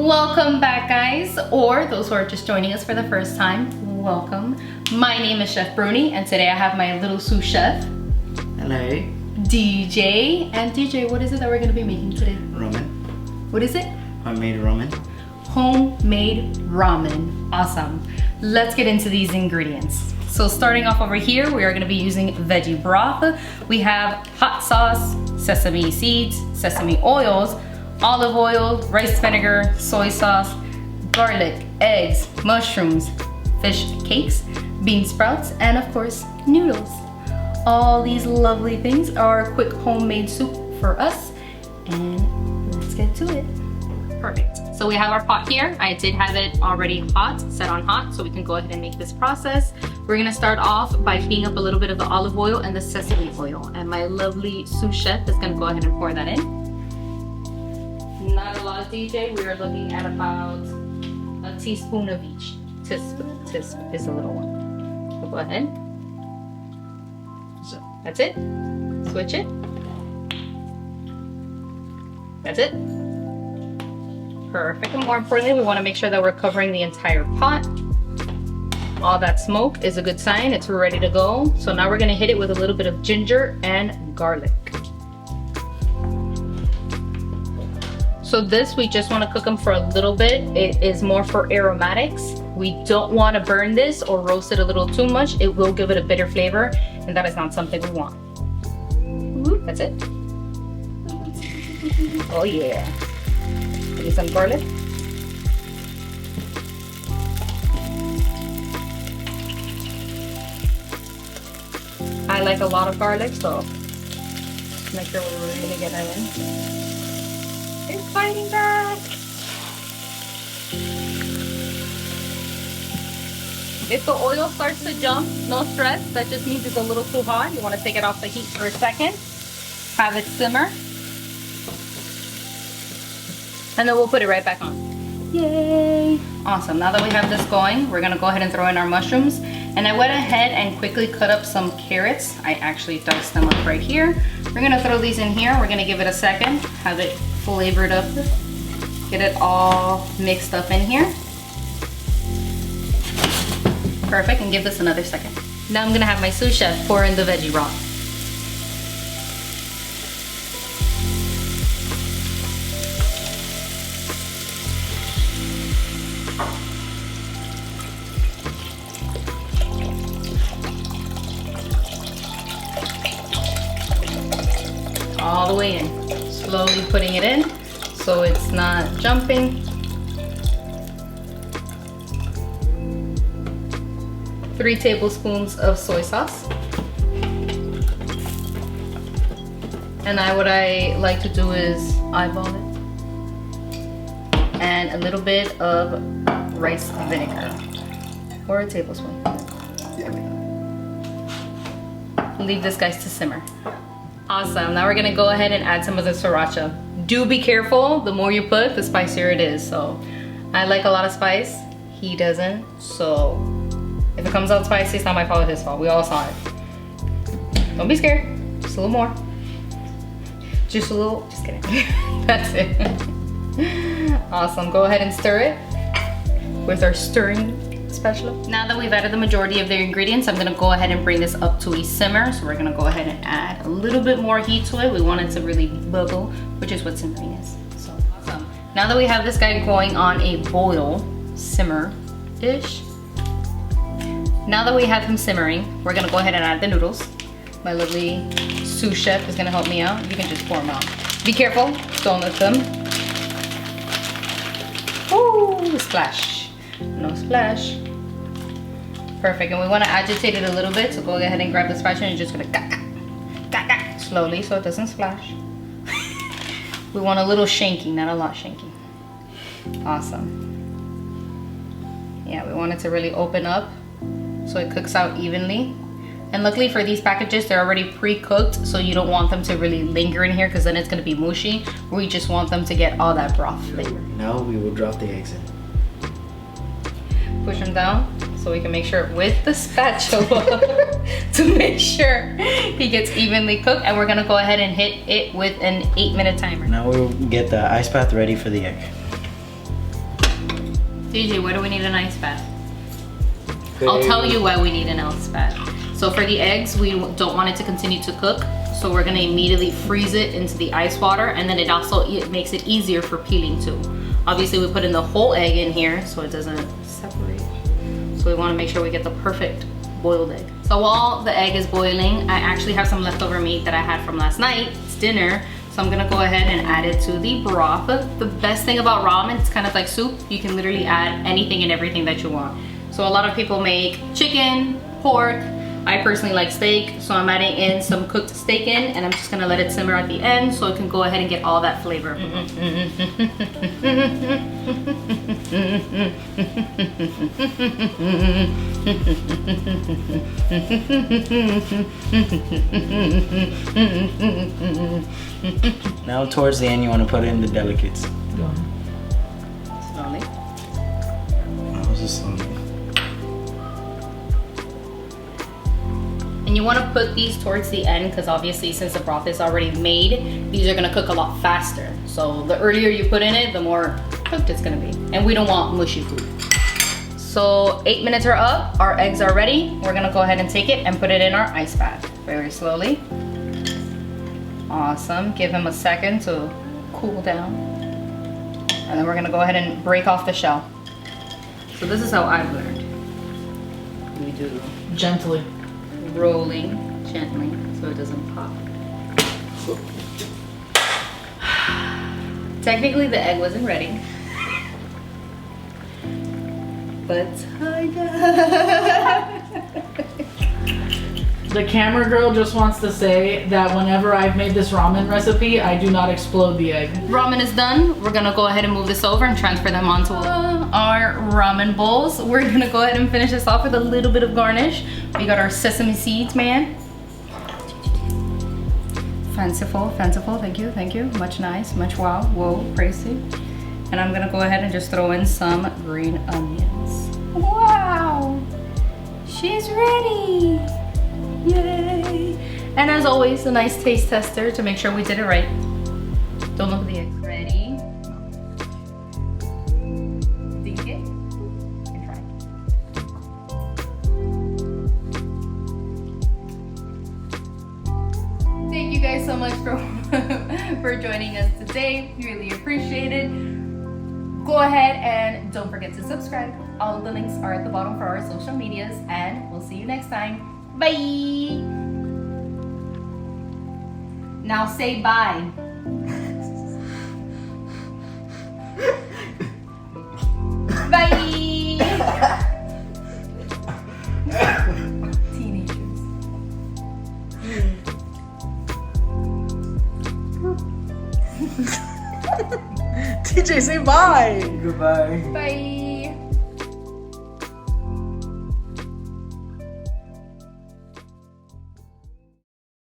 Welcome back, guys, or those who are just joining us for the first time, welcome. My name is Chef Bruni, and today I have my little sous chef. Hello. DJ. And DJ, what is it that we're gonna be making today? Ramen. What is it? Homemade ramen. Homemade ramen. Awesome. Let's get into these ingredients. So starting off over here, we are gonna be using veggie broth. We have hot sauce, sesame seeds, sesame oils, olive oil, rice vinegar, soy sauce, garlic, eggs, mushrooms, fish cakes, bean sprouts, and of course, noodles. All these lovely things are a quick homemade soup for us, and let's get to it. Perfect. So we have our pot here. I did have it already hot, set on hot, so we can go ahead and make this process. We're gonna start off by heating up a little bit of the olive oil and the sesame oil, and my lovely sous chef is gonna go ahead and pour that in. Not a lot of DJ, we are looking at about a teaspoon of each. Tisp is a little one. So go ahead. So that's it. Switch it. That's it. Perfect. And more importantly, we want to make sure that we're covering the entire pot. All that smoke is a good sign. It's ready to go. So now we're going to hit it with a little bit of ginger and garlic. So this, we just want to cook them for a little bit. It is more for aromatics. We don't want to burn this or roast it a little too much. It will give it a bitter flavor, and that is not something we want. That's it. Oh yeah. Maybe some garlic. I like a lot of garlic, so make sure we're really gonna get that in. It's fighting back. If the oil starts to jump, no stress. That just means it's a little too hot. You want to take it off the heat for a second. Have it simmer. And then we'll put it right back on. Yay! Awesome. Now that we have this going, we're going to go ahead and throw in our mushrooms. And I went ahead and quickly cut up some carrots. I actually diced them up right here. We're going to throw these in here. We're going to give it a second. Have it flavored up. Get it all mixed up in here. Perfect, and give this another second. Now I'm gonna have my sous chef pour in the veggie broth. All the way in. Slowly putting it in so it's not jumping. 3 tablespoons of soy sauce. And what I like to do is eyeball it. And a little bit of rice vinegar, or a tablespoon. Leave this, guys, to simmer. Awesome, now we're gonna go ahead and add some of the sriracha. Do be careful, the more you put, the spicier it is. So I like a lot of spice, he doesn't, so if it comes out spicy, it's not my fault, it's his fault. We all saw it. Don't be scared. Just a little more. Just a little, just kidding. That's it. Awesome, go ahead and stir it with our stirring spatula. Now that we've added the majority of the ingredients, I'm gonna go ahead and bring this up to a simmer. So we're gonna go ahead and add a little bit more heat to it. We want it to really bubble, which is what simmering is. So awesome. Now that we have this guy going on a boil, simmer-ish, now that we have him simmering, we're gonna go ahead and add the noodles. My lovely sous chef is gonna help me out. You can just pour them out. Be careful, don't let them. Ooh, splash. No splash. Perfect, and we wanna agitate it a little bit, so go ahead and grab the spatula and you're just gonna slowly so it doesn't splash. We want a little shanky, not a lot shanky. Awesome. Yeah, we want it to really open up so it cooks out evenly. And luckily for these packages, they're already pre-cooked, so you don't want them to really linger in here because then it's gonna be mushy. We just want them to get all that broth flavor. Now we will drop the eggs in. Push them down so we can make sure with the spatula to make sure he gets evenly cooked. And we're gonna go ahead and hit it with an 8-minute timer. Now we'll get the ice bath ready for the egg. DJ, why do we need an ice bath? I'll tell you why we need an ice bath. So for the eggs, we don't want it to continue to cook. So we're gonna immediately freeze it into the ice water, and then it makes it easier for peeling too. Obviously we put in the whole egg in here so it doesn't separate. So we wanna make sure we get the perfect boiled egg. So while the egg is boiling, I actually have some leftover meat that I had from last night. It's dinner. So I'm gonna go ahead and add it to the broth. The best thing about ramen, it's kind of like soup. You can literally add anything and everything that you want. So a lot of people make chicken, pork. I personally like steak, so I'm adding in some cooked steak in, and I'm just gonna let it simmer at the end so it can go ahead and get all that flavor. Now towards the end, you want to put in the delicates. Slowly. I was just slowly. And you want to put these towards the end because obviously since the broth is already made, these are going to cook a lot faster. So the earlier you put in it, the more cooked it's going to be. And we don't want mushy food. So 8 minutes are up, our eggs are ready. We're going to go ahead and take it and put it in our ice bath very slowly. Awesome. Give him a second to cool down. And then we're going to go ahead and break off the shell. So this is how I've learned. We do Gently. rolling gently so it doesn't pop. Technically the egg wasn't ready, but The camera girl just wants to say that whenever I've made this ramen recipe, I do not explode the egg. ramen is done. We're gonna go ahead and move this over and transfer them onto our ramen bowls. We're gonna go ahead and finish this off with a little bit of garnish. We got our sesame seeds, man. Fanciful, fanciful, thank you, thank you. Much nice, much wow, whoa, crazy. And I'm gonna go ahead and just throw in some green onions. Wow, she's ready. Yay! And as always, a nice taste tester to make sure we did it right. Don't look at the eggs. Ready? Dink it and try. Thank you guys so much for joining us today. We really appreciate it. Go ahead and don't forget to subscribe. All of the links are at the bottom for our social medias, and we'll see you next time. Bye! Now say bye. Bye! Teenagers. TJ, say bye! Goodbye. Bye!